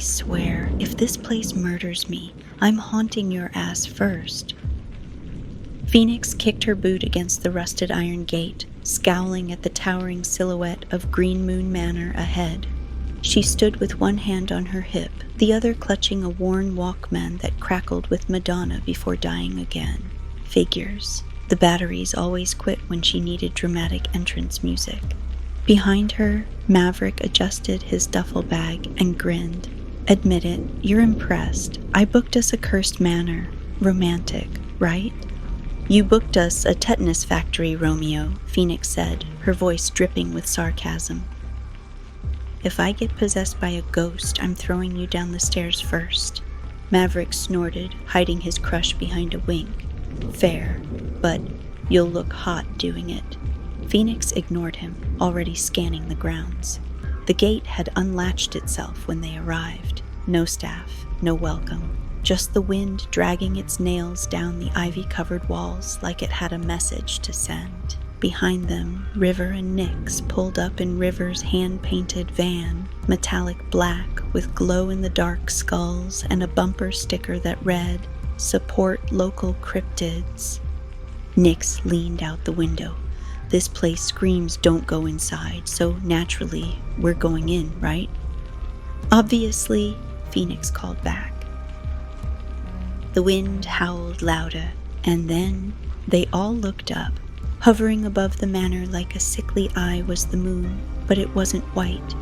swear, if this place murders me, I'm haunting your ass first. Phoenix kicked her boot against the rusted iron gate, scowling at the towering silhouette of Green Moon Manor ahead. She stood with one hand on her hip, the other clutching a worn Walkman that crackled with Madonna before dying again. Figures. The batteries always quit when she needed dramatic entrance music. Behind her, Maverick adjusted his duffel bag and grinned. Admit it, you're impressed. I booked us a cursed manor. Romantic, right? You booked us a tetanus factory, Romeo, Phoenix said, her voice dripping with sarcasm. If I get possessed by a ghost, I'm throwing you down the stairs first. Maverick snorted, hiding his crush behind a wink. Fair, but you'll look hot doing it. Phoenix ignored him, already scanning the grounds. The gate had unlatched itself when they arrived. No staff, no welcome. Just the wind dragging its nails down the ivy-covered walls like it had a message to send. Behind them, River and Nix pulled up in River's hand-painted van, metallic black with glow-in-the-dark skulls and a bumper sticker that read, "Support local cryptids." Nix leaned out the window. This place screams don't go inside, so naturally, we're going in, right? Obviously, Phoenix called back. The wind howled louder, and then they all looked up. Hovering above the manor like a sickly eye was the moon, but it wasn't white.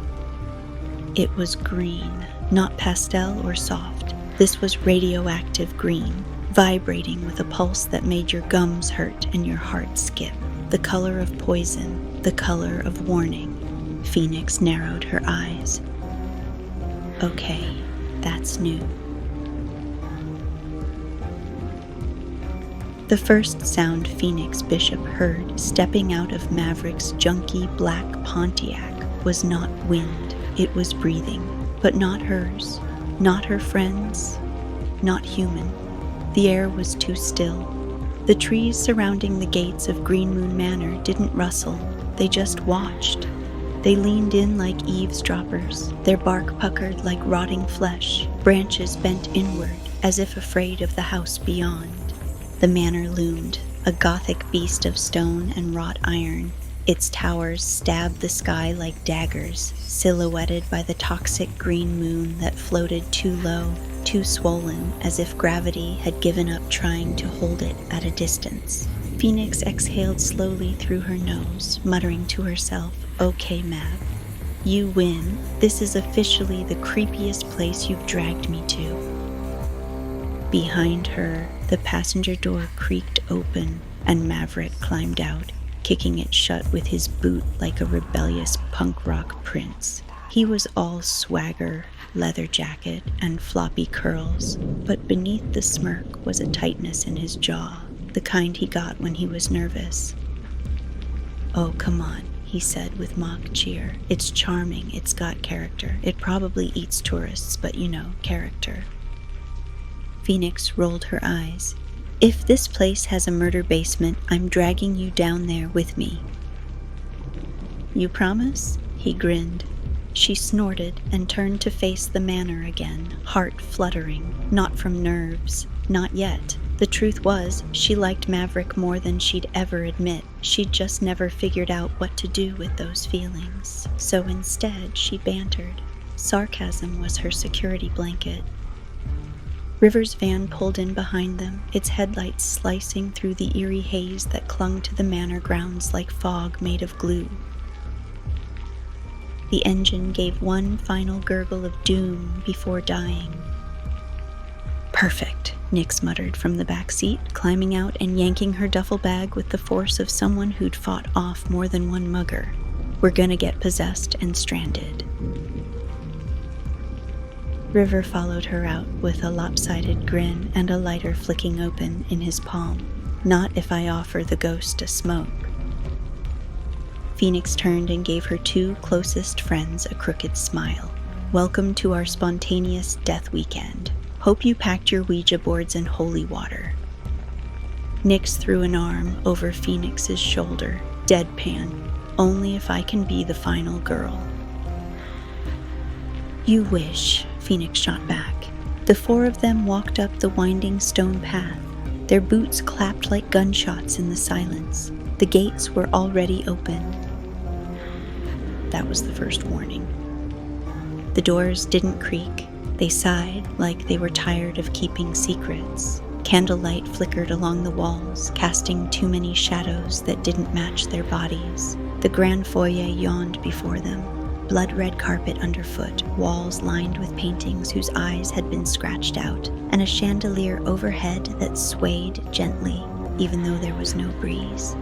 It was green, not pastel or soft. This was radioactive green, vibrating with a pulse that made your gums hurt and your heart skip. The color of poison, the color of warning. Phoenix narrowed her eyes. Okay, that's new. The first sound Phoenix Bishop heard stepping out of Maverick's junky black Pontiac was not wind, it was breathing, but not hers, not her friends, not human. The air was too still. The trees surrounding the gates of Green Moon Manor didn't rustle, they just watched. They leaned in like eavesdroppers, their bark puckered like rotting flesh, branches bent inward as if afraid of the house beyond. The manor loomed, a gothic beast of stone and wrought iron. Its towers stabbed the sky like daggers, silhouetted by the toxic green moon that floated too low, too swollen, as if gravity had given up trying to hold it at a distance. Phoenix exhaled slowly through her nose, muttering to herself, "Okay, Mav, you win. This is officially the creepiest place you've dragged me to." Behind her, the passenger door creaked open, and Maverick climbed out, kicking it shut with his boot like a rebellious punk rock prince. He was all swagger, leather jacket, and floppy curls, but beneath the smirk was a tightness in his jaw, the kind he got when he was nervous. "Oh, come on," he said with mock cheer. "It's charming, it's got character. It probably eats tourists, but you know, character." Phoenix rolled her eyes. "If this place has a murder basement, I'm dragging you down there with me." "You promise?" He grinned. She snorted and turned to face the manor again, heart fluttering, not from nerves, not yet. The truth was, she liked Maverick more than she'd ever admit. She'd just never figured out what to do with those feelings. So instead, she bantered. Sarcasm was her security blanket. River's van pulled in behind them, its headlights slicing through the eerie haze that clung to the manor grounds like fog made of glue. The engine gave one final gurgle of doom before dying. "Perfect," Nix muttered from the back seat, climbing out and yanking her duffel bag with the force of someone who'd fought off more than one mugger. "We're gonna get possessed and stranded." River followed her out with a lopsided grin and a lighter flicking open in his palm. "Not if I offer the ghost a smoke." Phoenix turned and gave her two closest friends a crooked smile. "Welcome to our spontaneous death weekend. Hope you packed your Ouija boards and holy water." Nix threw an arm over Phoenix's shoulder, deadpan. "Only if I can be the final girl." "You wish," Phoenix shot back. The four of them walked up the winding stone path. Their boots clapped like gunshots in the silence. The gates were already open. That was the first warning. The doors didn't creak. They sighed like they were tired of keeping secrets. Candlelight flickered along the walls, casting too many shadows that didn't match their bodies. The grand foyer yawned before them, blood-red carpet underfoot, walls lined with paintings whose eyes had been scratched out, and a chandelier overhead that swayed gently, even though there was no breeze.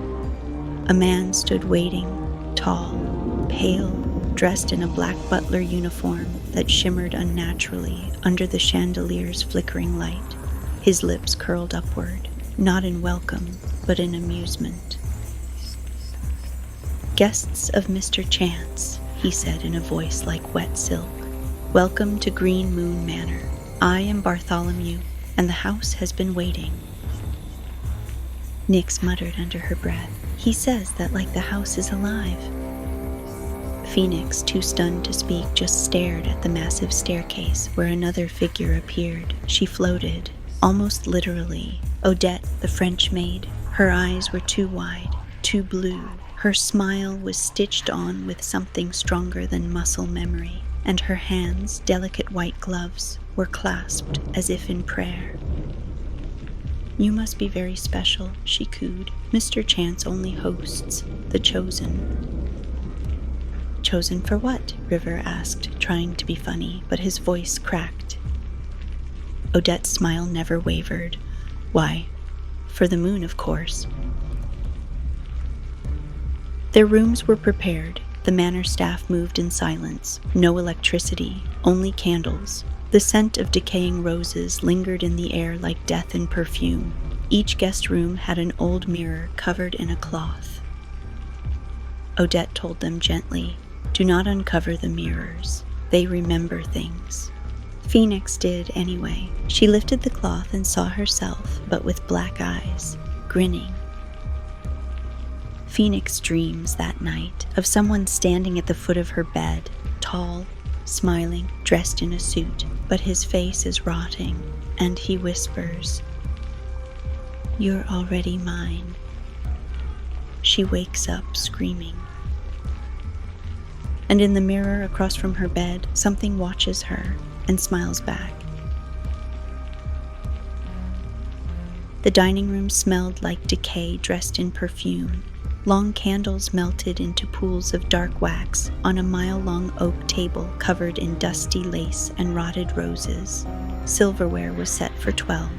A man stood waiting, tall, pale, dressed in a black butler uniform that shimmered unnaturally under the chandelier's flickering light. His lips curled upward, not in welcome, but in amusement. "Guests of Mr. Chance," he said in a voice like wet silk. "Welcome to Green Moon Manor. I am Bartholomew, and the house has been waiting." Nyx muttered under her breath. "He says that like the house is alive." Phoenix, too stunned to speak, just stared at the massive staircase where another figure appeared. She floated, almost literally. Odette, the French maid. Her eyes were too wide, too blue. Her smile was stitched on with something stronger than muscle memory, and her hands, delicate white gloves, were clasped as if in prayer. "You must be very special," she cooed. "Mr. Chance only hosts the chosen." "Chosen for what?" River asked, trying to be funny, but his voice cracked. Odette's smile never wavered. "Why, for the moon, of course." Their rooms were prepared. The manor staff moved in silence. No electricity, only candles. The scent of decaying roses lingered in the air like death and perfume. Each guest room had an old mirror covered in a cloth. Odette told them gently, "Do not uncover the mirrors. They remember things." Phoenix did anyway. She lifted the cloth and saw herself, but with black eyes, grinning. Phoenix dreams that night of someone standing at the foot of her bed, tall, smiling, dressed in a suit, but his face is rotting, and he whispers, "You're already mine." She wakes up screaming. And in the mirror across from her bed, something watches her and smiles back. The dining room smelled like decay dressed in perfume. Long candles melted into pools of dark wax on a mile-long oak table covered in dusty lace and rotted roses. Silverware was set for 12.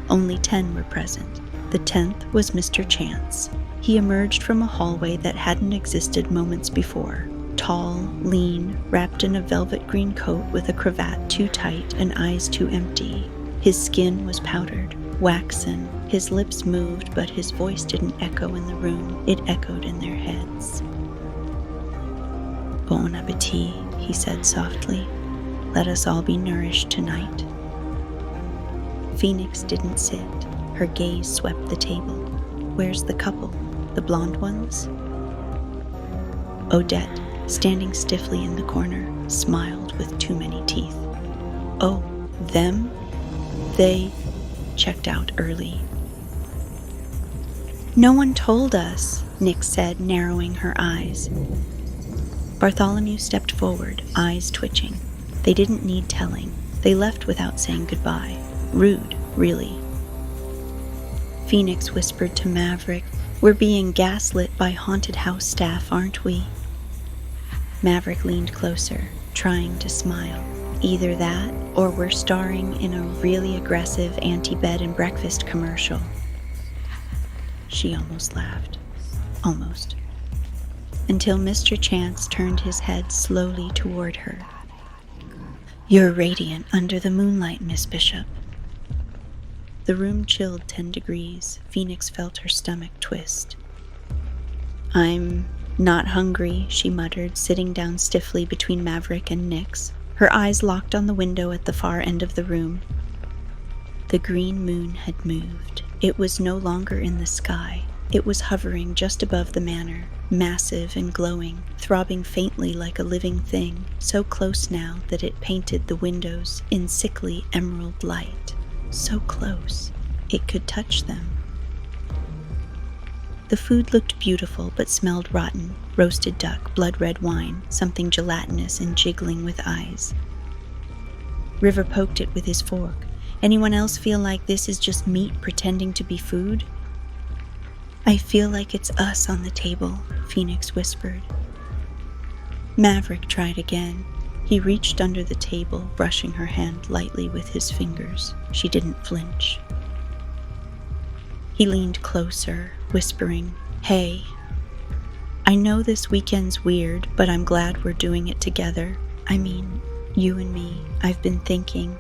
Only 10 were present. The 10th was Mr. Chance. He emerged from a hallway that hadn't existed moments before. Tall, lean, wrapped in a velvet green coat with a cravat too tight and eyes too empty. His skin was powdered, waxen. His lips moved, but his voice didn't echo in the room. It echoed in their heads. "Bon appetit," he said softly. "Let us all be nourished tonight." Phoenix didn't sit. Her gaze swept the table. "Where's the couple? The blonde ones?" Odette, standing stiffly in the corner, smiled with too many teeth. "Oh, them? They checked out early." "No one told us," Nyx said, narrowing her eyes. Bartholomew stepped forward, eyes twitching. They didn't need telling. They left without saying goodbye. Rude, really. Phoenix whispered to Maverick, "We're being gaslit by haunted house staff, aren't we?" Maverick leaned closer, trying to smile. "Either that, or we're starring in a really aggressive anti-bed and breakfast commercial." She almost laughed. Almost. Until Mr. Chance turned his head slowly toward her. "You're radiant under the moonlight, Miss Bishop." The room chilled 10 degrees. Phoenix felt her stomach twist. "I'm not hungry," she muttered, sitting down stiffly between Maverick and Nyx. Her eyes locked on the window at the far end of the room. The green moon had moved. It was no longer in the sky. It was hovering just above the manor, massive and glowing, throbbing faintly like a living thing, so close now that it painted the windows in sickly emerald light. So close, it could touch them. The food looked beautiful but smelled rotten. Roasted duck, blood-red wine, something gelatinous and jiggling with eyes. River poked it with his fork. Anyone else feel like this is just meat pretending to be food? I feel like it's us on the table, Phoenix whispered. Maverick tried again. He reached under the table, brushing her hand lightly with his fingers. She didn't flinch. He leaned closer, whispering, "Hey, I know this weekend's weird, but I'm glad we're doing it together. I mean, you and me. I've been thinking."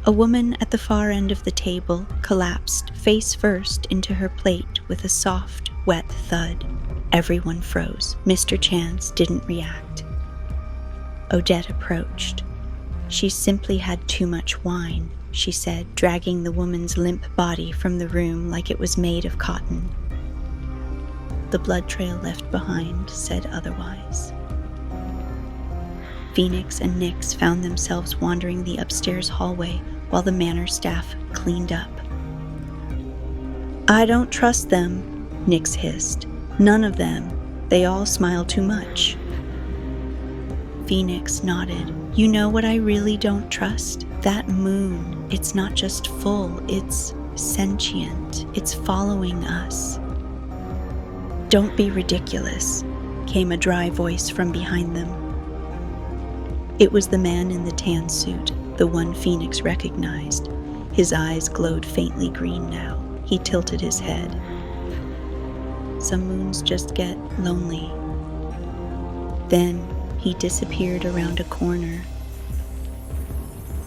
A woman at the far end of the table collapsed face first into her plate with a soft, wet thud. Everyone froze. Mr. Chance didn't react. Odette approached. "She simply had too much wine," she said, dragging the woman's limp body from the room like it was made of cotton. The blood trail left behind said otherwise. Phoenix and Nix found themselves wandering the upstairs hallway while the manor staff cleaned up. "I don't trust them," Nix hissed. "None of them. They all smile too much." Phoenix nodded. "You know what I really don't trust? That moon. It's not just full, it's sentient. It's following us." "Don't be ridiculous," came a dry voice from behind them. It was the man in the tan suit, the one Phoenix recognized. His eyes glowed faintly green now. He tilted his head. "Some moons just get lonely." Then he disappeared around a corner.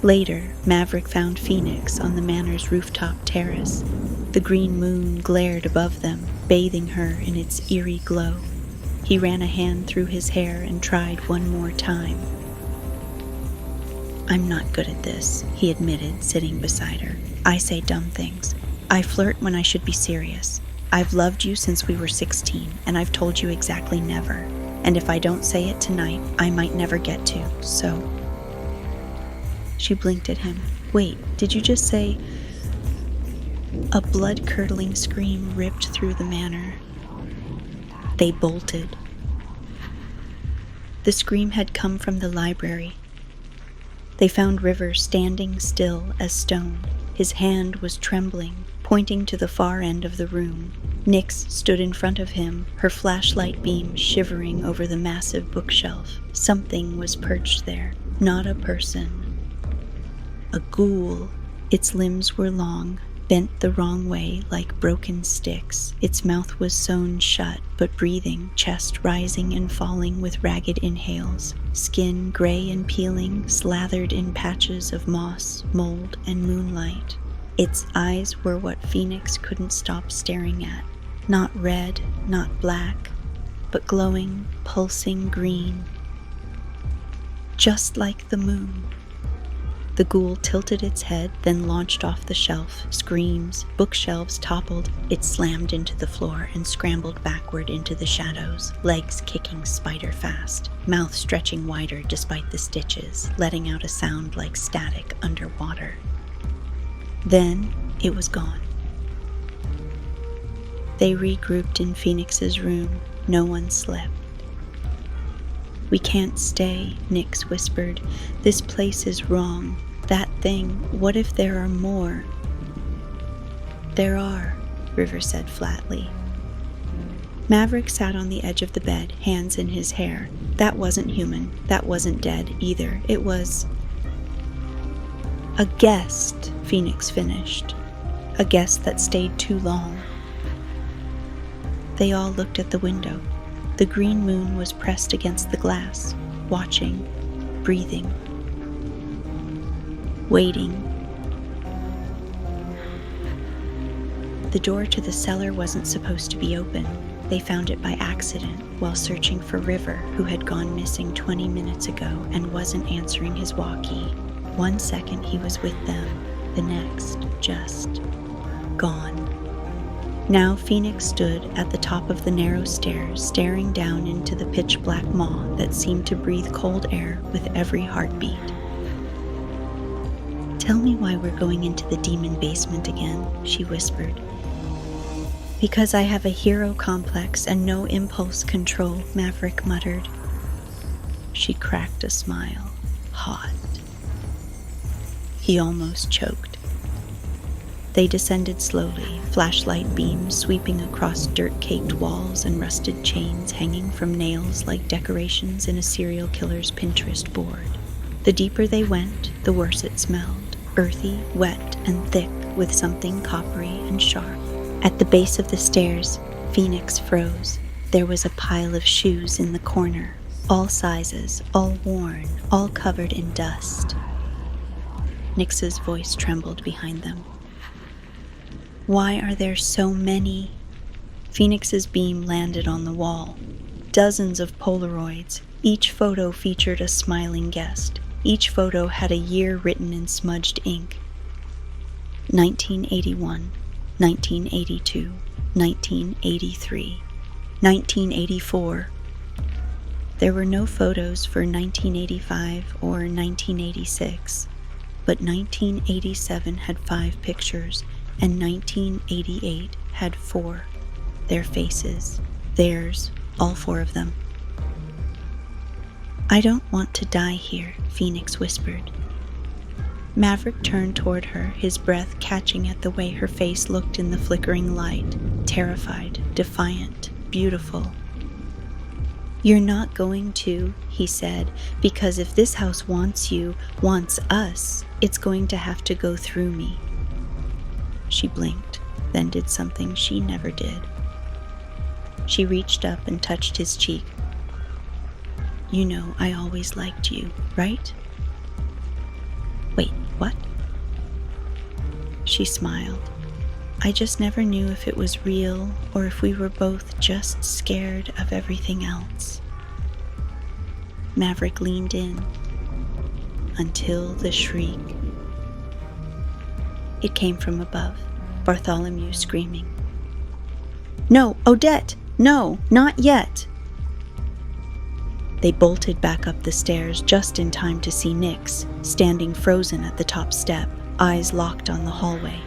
Later, Maverick found Phoenix on the manor's rooftop terrace. The green moon glared above them, bathing her in its eerie glow. He ran a hand through his hair and tried one more time. "I'm not good at this," he admitted, sitting beside her. "I say dumb things. I flirt when I should be serious. I've loved you since we were 16, and I've told you exactly never. And if I don't say it tonight, I might never get to, so..." She blinked at him. "Wait, did you just say..." A blood-curdling scream ripped through the manor. They bolted. The scream had come from the library. They found River standing still as stone. His hand was trembling, pointing to the far end of the room. Nix stood in front of him, her flashlight beam shivering over the massive bookshelf. Something was perched there, not a person. A ghoul. Its limbs were long, bent the wrong way like broken sticks. Its mouth was sewn shut, but breathing, chest rising and falling with ragged inhales. Skin gray and peeling, slathered in patches of moss, mold, and moonlight. Its eyes were what Phoenix couldn't stop staring at. Not red, not black, but glowing, pulsing green. Just like the moon. The ghoul tilted its head, then launched off the shelf. Screams, bookshelves toppled. It slammed into the floor and scrambled backward into the shadows, legs kicking spider fast, mouth stretching wider despite the stitches, letting out a sound like static underwater. Then it was gone. They regrouped in Phoenix's room. No one slept. "We can't stay," Nix whispered. "This place is wrong. That thing, what if there are more?" "There are," River said flatly. Maverick sat on the edge of the bed, hands in his hair. That wasn't human. That wasn't dead either. It was... "A guest," Phoenix finished. "A guest that stayed too long." They all looked at the window. The green moon was pressed against the glass, watching, breathing, waiting. The door to the cellar wasn't supposed to be open. They found it by accident while searching for River, who had gone missing 20 minutes ago and wasn't answering his walkie. 1 second he was with them, the next just gone. Now Phoenix stood at the top of the narrow stairs, staring down into the pitch-black maw that seemed to breathe cold air with every heartbeat. "Tell me why we're going into the demon basement again," she whispered. "Because I have a hero complex and no impulse control," Maverick muttered. She cracked a smile. Hot. He almost choked. They descended slowly, flashlight beams sweeping across dirt-caked walls and rusted chains hanging from nails like decorations in a serial killer's Pinterest board. The deeper they went, the worse it smelled, earthy, wet, and thick with something coppery and sharp. At the base of the stairs, Phoenix froze. There was a pile of shoes in the corner, all sizes, all worn, all covered in dust. Nix's voice trembled behind them. "Why are there so many?" Phoenix's beam landed on the wall. Dozens of Polaroids. Each photo featured a smiling guest. Each photo had a year written in smudged ink. 1981, 1982, 1983, 1984. There were no photos for 1985 or 1986, but 1987 had 5 pictures, and 1988 had 4. Their faces, theirs, all 4 of them. "I don't want to die here," Phoenix whispered. Maverick turned toward her, his breath catching at the way her face looked in the flickering light, terrified, defiant, beautiful. "You're not going to," he said, "because if this house wants you, wants us, it's going to have to go through me." She blinked, then did something she never did. She reached up and touched his cheek. "You know I always liked you, right?" "Wait, what?" She smiled. "I just never knew if it was real or if we were both just scared of everything else." Maverick leaned in until the shriek. It came from above, Bartholomew screaming. "No, Odette! No, not yet!" They bolted back up the stairs just in time to see Nix, standing frozen at the top step, eyes locked on the hallway.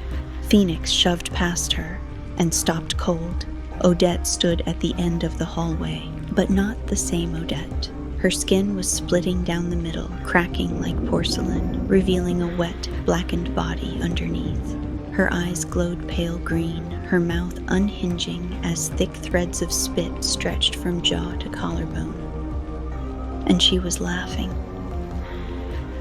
Phoenix shoved past her and stopped cold. Odette stood at the end of the hallway, but not the same Odette. Her skin was splitting down the middle, cracking like porcelain, revealing a wet, blackened body underneath. Her eyes glowed pale green, her mouth unhinging as thick threads of spit stretched from jaw to collarbone. And she was laughing.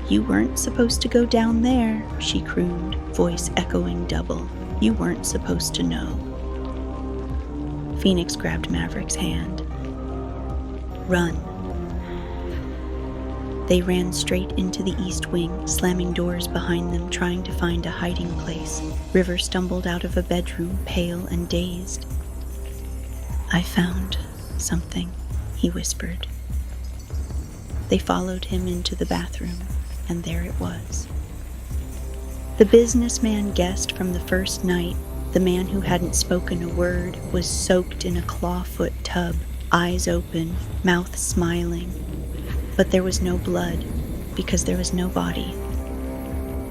"You weren't supposed to go down there," she crooned, voice echoing double. "You weren't supposed to know." Phoenix grabbed Maverick's hand. "Run." They ran straight into the east wing, slamming doors behind them, trying to find a hiding place. River stumbled out of a bedroom, pale and dazed. "I found something," he whispered. They followed him into the bathroom, and there it was. The businessman guest from the first night, the man who hadn't spoken a word, was soaked in a clawfoot tub, eyes open, mouth smiling. But there was no blood, because there was no body.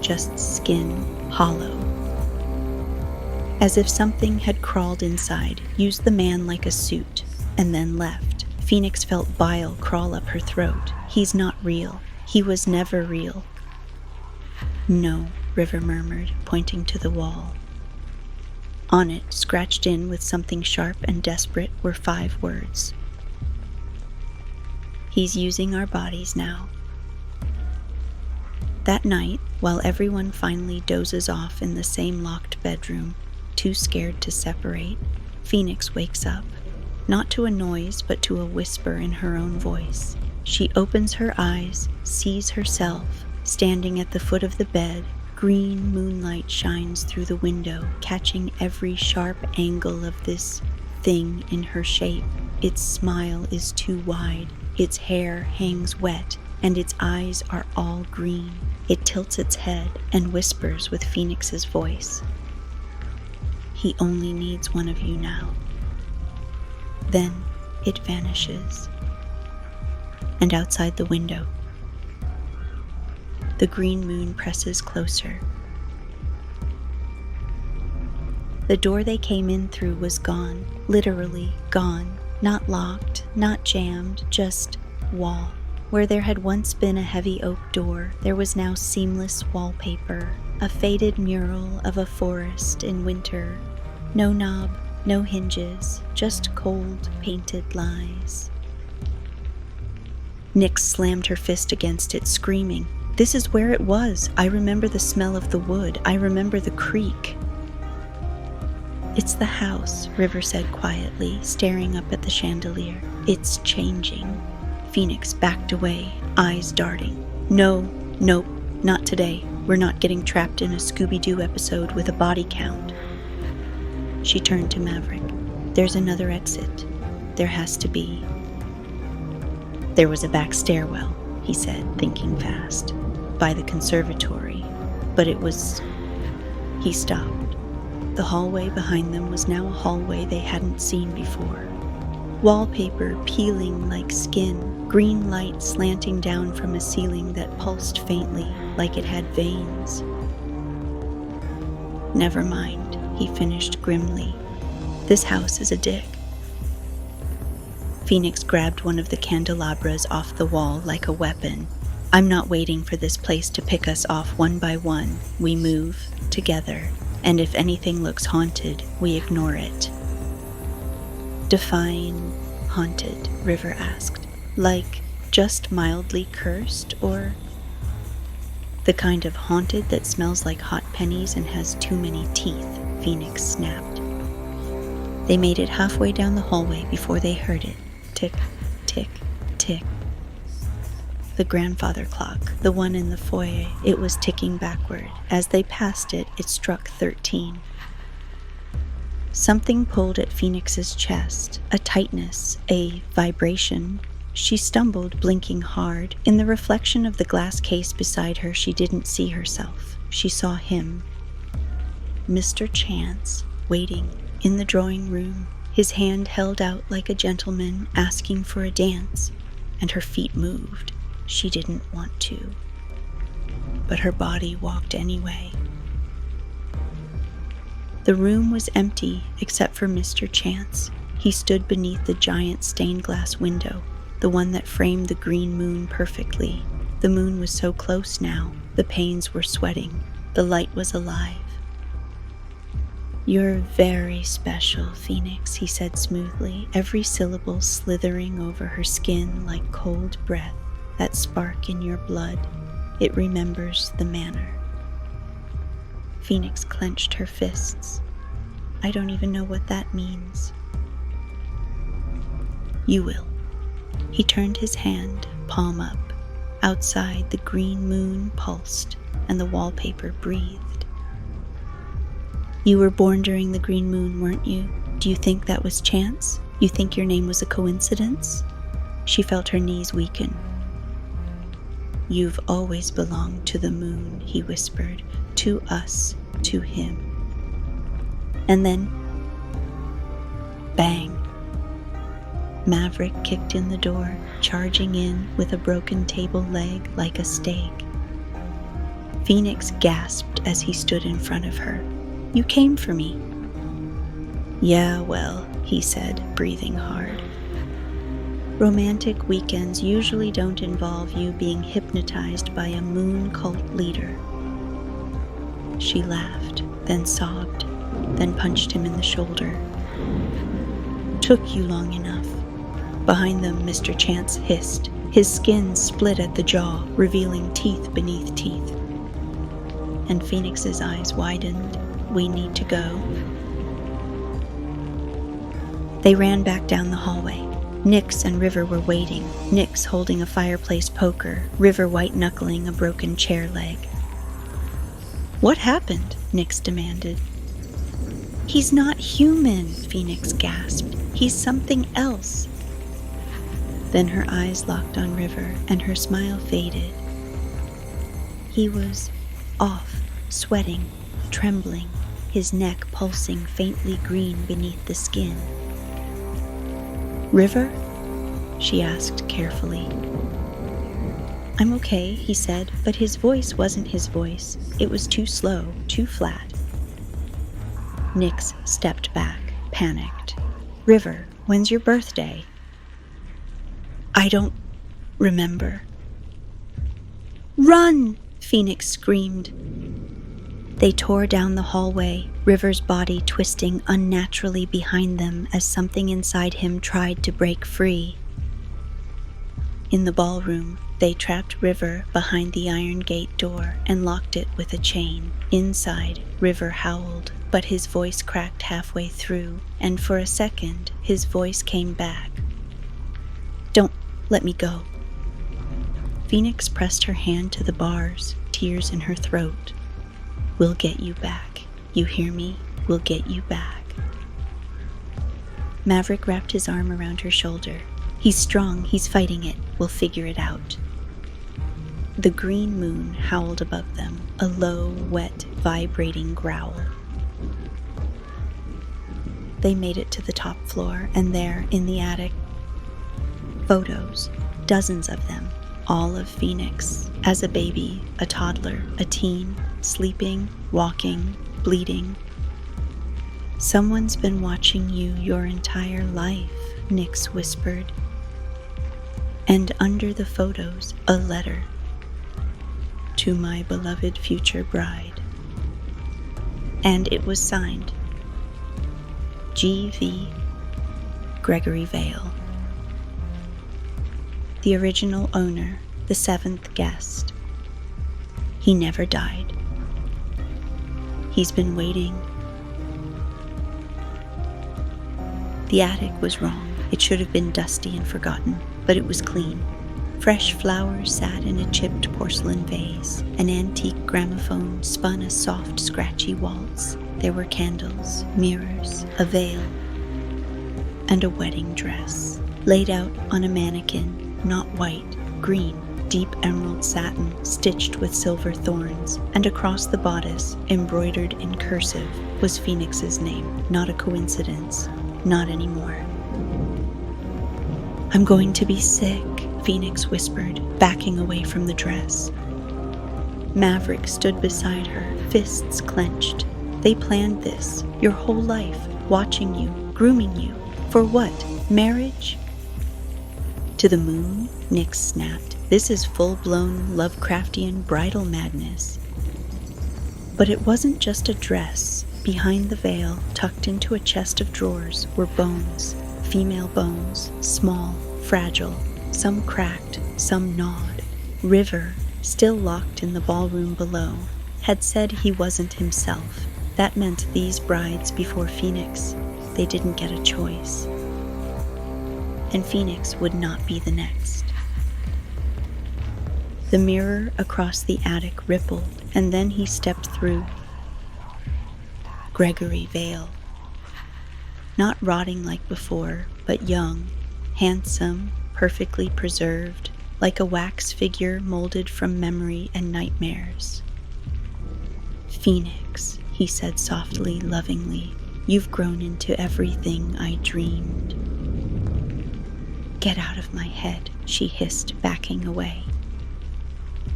Just skin, hollow. As if something had crawled inside, used the man like a suit, and then left. Phoenix felt bile crawl up her throat. He's not real. He was never real. "No," River murmured, pointing to the wall. On it, scratched in with something sharp and desperate, were 5 words. "He's using our bodies now." That night, while everyone finally dozes off in the same locked bedroom, too scared to separate, Phoenix wakes up, not to a noise but to a whisper in her own voice. She opens her eyes, sees herself, standing at the foot of the bed. Green moonlight shines through the window, catching every sharp angle of this thing in her shape. Its smile is too wide, its hair hangs wet, and its eyes are all green. It tilts its head and whispers with Phoenix's voice. He only needs one of you now. Then it vanishes. And outside the window, the green moon presses closer. The door they came in through was gone, literally gone. Not locked, not jammed, just wall. Where there had once been a heavy oak door, there was now seamless wallpaper, a faded mural of a forest in winter. No knob, no hinges, just cold, painted lies. Nyx slammed her fist against it, screaming, "This is where it was. I remember the smell of the wood. I remember the creak." "It's the house," River said quietly, staring up at the chandelier. "It's changing." Phoenix backed away, eyes darting. Nope, not today. We're not getting trapped in a Scooby-Doo episode with a body count." She turned to Maverick. "There's another exit. There has to be." "There was a back stairwell," he said, thinking fast, "by the conservatory. But it was..." He stopped. The hallway behind them was now a hallway they hadn't seen before. Wallpaper peeling like skin, green light slanting down from a ceiling that pulsed faintly like it had veins. "Never mind," he finished grimly. "This house is a dick." Phoenix grabbed one of the candelabras off the wall like a weapon. "I'm not waiting for this place to pick us off one by one. We move together, and if anything looks haunted, we ignore it." "Define haunted?" River asked. "Like just mildly cursed, or the kind of haunted that smells like hot pennies and has too many teeth?" Phoenix snapped. They made it halfway down the hallway before they heard it. Tick, tick, tick. The grandfather clock, the one in the foyer, it was ticking backward. As they passed it, it struck 13. Something pulled at Phoenix's chest, a tightness, a vibration. She stumbled, blinking hard. In the reflection of the glass case beside her, she didn't see herself. She saw him. Mr. Chance, waiting, in the drawing room, his hand held out like a gentleman asking for a dance, and her feet moved. She didn't want to, but her body walked anyway. The room was empty except for Mr. Chance. He stood beneath the giant stained glass window, the one that framed the green moon perfectly. The moon was so close now, the panes were sweating. The light was alive. "You're very special, Phoenix," he said smoothly, every syllable slithering over her skin like cold breath. "That spark in your blood, it remembers the manor." Phoenix clenched her fists. "I don't even know what that means." "You will." He turned his hand, palm up. Outside, the green moon pulsed, and the wallpaper breathed. "You were born during the green moon, weren't you? Do you think that was chance? You think your name was a coincidence?" She felt her knees weaken. "You've always belonged to the moon," he whispered. "To us, to him." And then, bang. Maverick kicked in the door, charging in with a broken table leg like a stake. Phoenix gasped as he stood in front of her. "You came for me." "Yeah, well," he said, breathing hard. "Romantic weekends usually don't involve you being hypnotized by a moon cult leader." She laughed, then sobbed, then punched him in the shoulder. "Took you long enough." Behind them, Mr. Chance hissed. His skin split at the jaw, revealing teeth beneath teeth. And Phoenix's eyes widened. "We need to go." They ran back down the hallway. Nyx and River were waiting, Nyx holding a fireplace poker, River white-knuckling a broken chair leg. "What happened?" Nyx demanded. "He's not human," Phoenix gasped. "He's something else." Then her eyes locked on River, and her smile faded. He was off, sweating, trembling, his neck pulsing faintly green beneath the skin. "River?" she asked carefully. "I'm okay," he said, but his voice wasn't his voice. It was too slow, too flat. Nix stepped back, panicked. "River, when's your birthday?" "I don't remember." "Run!" Phoenix screamed. They tore down the hallway, River's body twisting unnaturally behind them as something inside him tried to break free. In the ballroom, they trapped River behind the iron gate door and locked it with a chain. Inside, River howled, but his voice cracked halfway through, and for a second, his voice came back. "Don't let me go." Phoenix pressed her hand to the bars, tears in her throat. "We'll get you back. You hear me? We'll get you back." Maverick wrapped his arm around her shoulder. "He's strong. He's fighting it. We'll figure it out." The green moon howled above them, a low, wet, vibrating growl. They made it to the top floor, and there, in the attic, photos, dozens of them, all of Phoenix, as a baby, a toddler, a teen, sleeping, walking, bleeding. "Someone's been watching you your entire life," Nix whispered. And under the photos, a letter. "To my beloved future bride." And it was signed, G.V. Gregory Vale. The original owner, the seventh guest. He never died. He's been waiting. The attic was wrong. It should have been dusty and forgotten, but it was clean. Fresh flowers sat in a chipped porcelain vase. An antique gramophone spun a soft, scratchy waltz. There were candles, mirrors, a veil, and a wedding dress, laid out on a mannequin, not white, green, deep emerald satin stitched with silver thorns, and across the bodice, embroidered in cursive, was Phoenix's name. Not a coincidence. Not anymore. "I'm going to be sick," Phoenix whispered, backing away from the dress. Maverick stood beside her, fists clenched. They planned this, your whole life, watching you, grooming you. For what? Marriage? "To the moon?" Nix snapped. "This is full-blown Lovecraftian bridal madness." But it wasn't just a dress. Behind the veil, tucked into a chest of drawers, were bones. Female bones, small, fragile, some cracked, some gnawed. River, still locked in the ballroom below, had said he wasn't himself. That meant these brides before Phoenix, they didn't get a choice. And Phoenix would not be the next. The mirror across the attic rippled, and then he stepped through. Gregory Vale. Not rotting like before, but young, handsome, perfectly preserved, like a wax figure molded from memory and nightmares. "Phoenix," he said softly, lovingly, "you've grown into everything I dreamed." "Get out of my head," she hissed, backing away.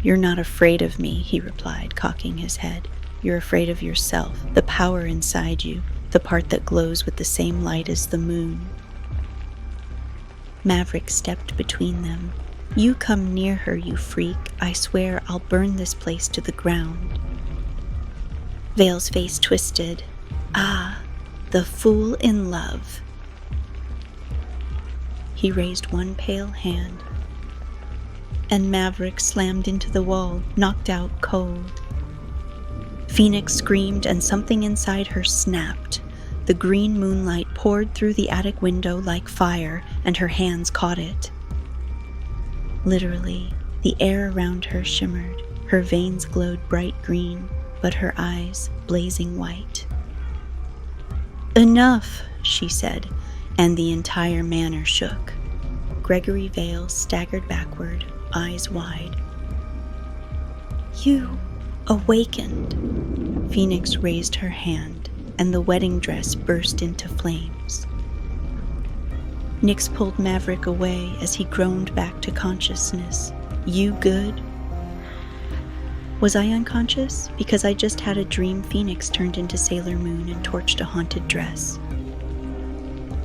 "You're not afraid of me," he replied, cocking his head. "You're afraid of yourself, the power inside you, the part that glows with the same light as the moon." Maverick stepped between them. "You come near her, you freak. I swear I'll burn this place to the ground." Vale's face twisted. "Ah, the fool in love." He raised one pale hand, and Maverick slammed into the wall, knocked out cold. Phoenix screamed, and something inside her snapped. The green moonlight poured through the attic window like fire, and her hands caught it. Literally, the air around her shimmered. Her veins glowed bright green, but her eyes blazing white. "Enough," she said, and the entire manor shook. Gregory Vale staggered backward, eyes wide. "You awakened." Phoenix raised her hand. and the wedding dress burst into flames. Nix pulled Maverick away as he groaned back to consciousness. "You good?" Was I unconscious? Because I just had a dream Phoenix turned into Sailor Moon and torched a haunted dress.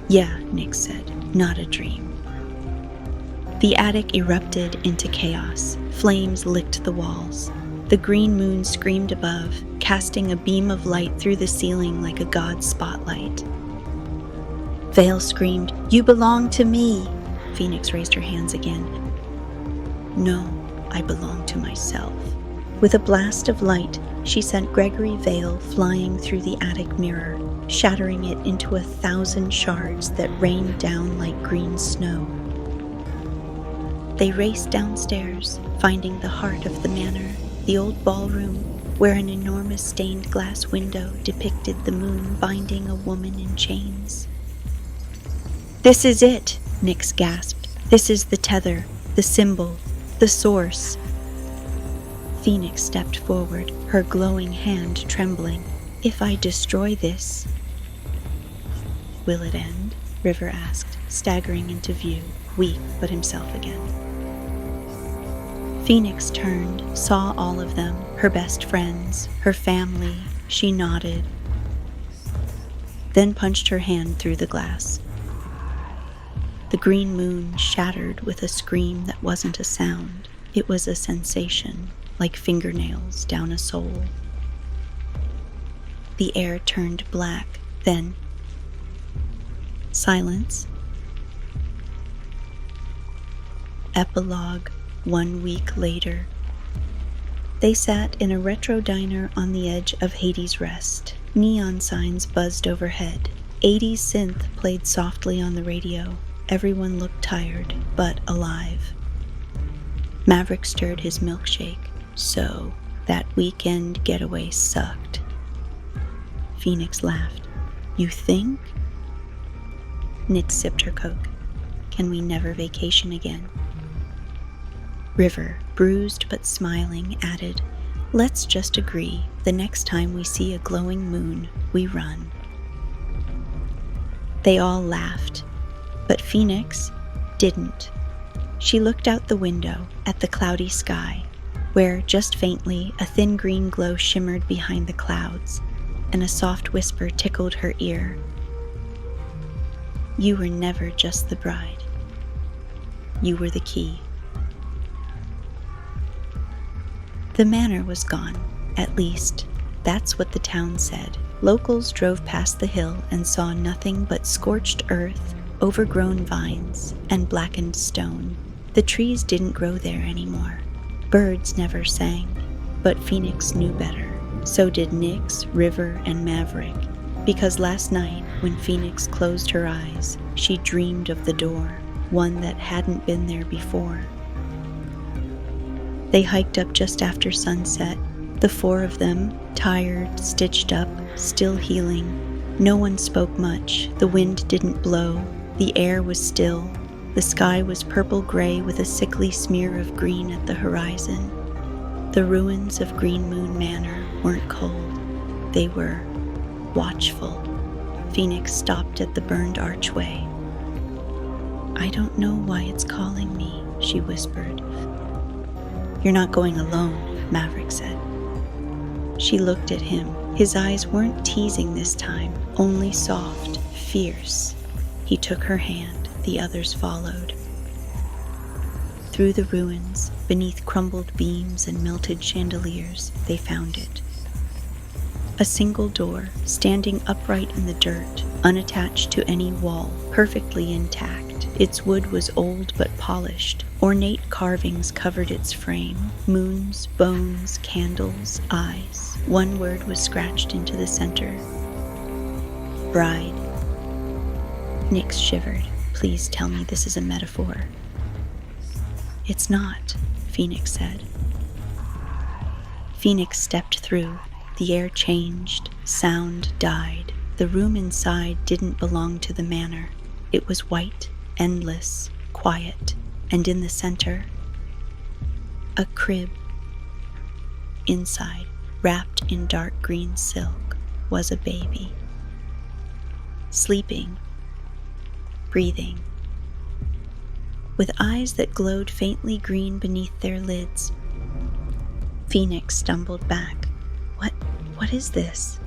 "Yeah," Nix said, "not a dream." The attic erupted into chaos. Flames licked the walls. The green moon screamed above, casting a beam of light through the ceiling like a god's spotlight. Vale screamed, "You belong to me!" Phoenix raised her hands again. "No, I belong to myself." With a blast of light, she sent Gregory Vale flying through the attic mirror, shattering it into 1,000 shards that rained down like green snow. They raced downstairs, finding the heart of the manor, the old ballroom, where an enormous stained glass window depicted the moon binding a woman in chains. "This is it," Nix gasped. "This is the tether, the symbol, the source." Phoenix stepped forward, her glowing hand trembling. "If I destroy this..." "Will it end?" River asked, staggering into view, weak but himself again. Phoenix turned, saw all of them, her best friends, her family. She nodded, then punched her hand through the glass. The green moon shattered with a scream that wasn't a sound. It was a sensation, like fingernails down a soul. The air turned black, then silence. Epilogue. 1 week later. They sat in a retro diner on the edge of Hades' Rest. Neon signs buzzed overhead. 80s synth played softly on the radio. Everyone looked tired, but alive. Maverick stirred his milkshake. So, that weekend getaway sucked. Phoenix laughed. "You think?" Nix sipped her Coke. "Can we never vacation again?" River, bruised but smiling, added, "Let's just agree, the next time we see a glowing moon, we run." They all laughed, but Phoenix didn't. She looked out the window at the cloudy sky, where, just faintly, a thin green glow shimmered behind the clouds, and a soft whisper tickled her ear. "You were never just the bride. You were the key." The manor was gone, at least, that's what the town said. Locals drove past the hill and saw nothing but scorched earth, overgrown vines, and blackened stone. The trees didn't grow there anymore. Birds never sang, but Phoenix knew better. So did Nix, River, and Maverick, because last night, when Phoenix closed her eyes, she dreamed of the door, one that hadn't been there before. They hiked up just after sunset, the 4 of them, tired, stitched up, still healing. No one spoke much. The wind didn't blow. The air was still. The sky was purple-gray with a sickly smear of green at the horizon. The ruins of Green Moon Manor weren't cold. They were watchful. Phoenix stopped at the burned archway. "I don't know why it's calling me," she whispered. "You're not going alone," Maverick said. She looked at him. His eyes weren't teasing this time, only soft, fierce. He took her hand. The others followed. Through the ruins, beneath crumbled beams and melted chandeliers, they found it. A single door, standing upright in the dirt, unattached to any wall, perfectly intact. Its wood was old but polished. Ornate carvings covered its frame. Moons, bones, candles, eyes. One word was scratched into the center. Bride. Nix shivered. "Please tell me this is a metaphor." "It's not," Phoenix said. Phoenix stepped through. The air changed. Sound died. The room inside didn't belong to the manor. It was white, endless, quiet, and in the center, a crib. Inside, wrapped in dark green silk, was a baby. sleeping, breathing. With eyes that glowed faintly green beneath their lids, Phoenix stumbled back. What is this?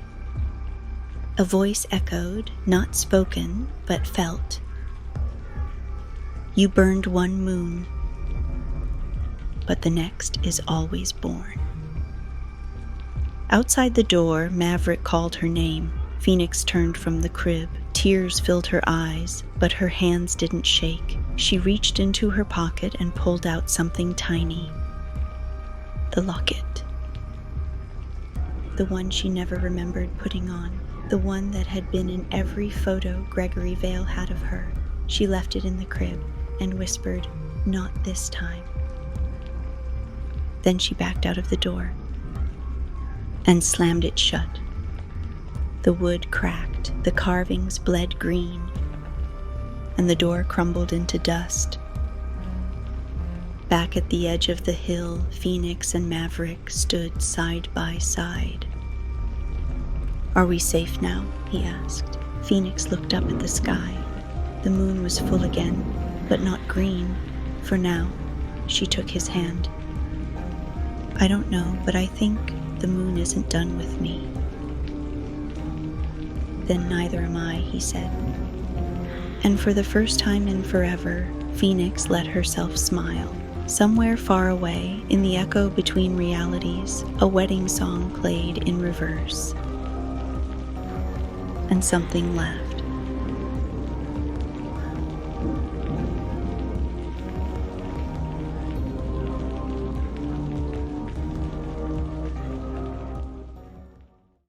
A voice echoed, not spoken, but felt. You burned one moon, but the next is always born. Outside the door, Maverick called her name. Phoenix turned from the crib. Tears filled her eyes, but her hands didn't shake. She reached into her pocket and pulled out something tiny. The locket. The one she never remembered putting on. The one that had been in every photo Gregory Vale had of her. She left it in the crib and whispered, "Not this time." Then she backed out of the door and slammed it shut. The wood cracked, the carvings bled green, and the door crumbled into dust. Back at the edge of the hill, Phoenix and Maverick stood side by side. "Are we safe now?" he asked. Phoenix looked up at the sky. The moon was full again, but not green, for now. She took his hand. "I don't know, but I think the moon isn't done with me." "Then neither am I," he said. And for the first time in forever, Phoenix let herself smile. Somewhere far away, in the echo between realities, a wedding song played in reverse. And something laughed.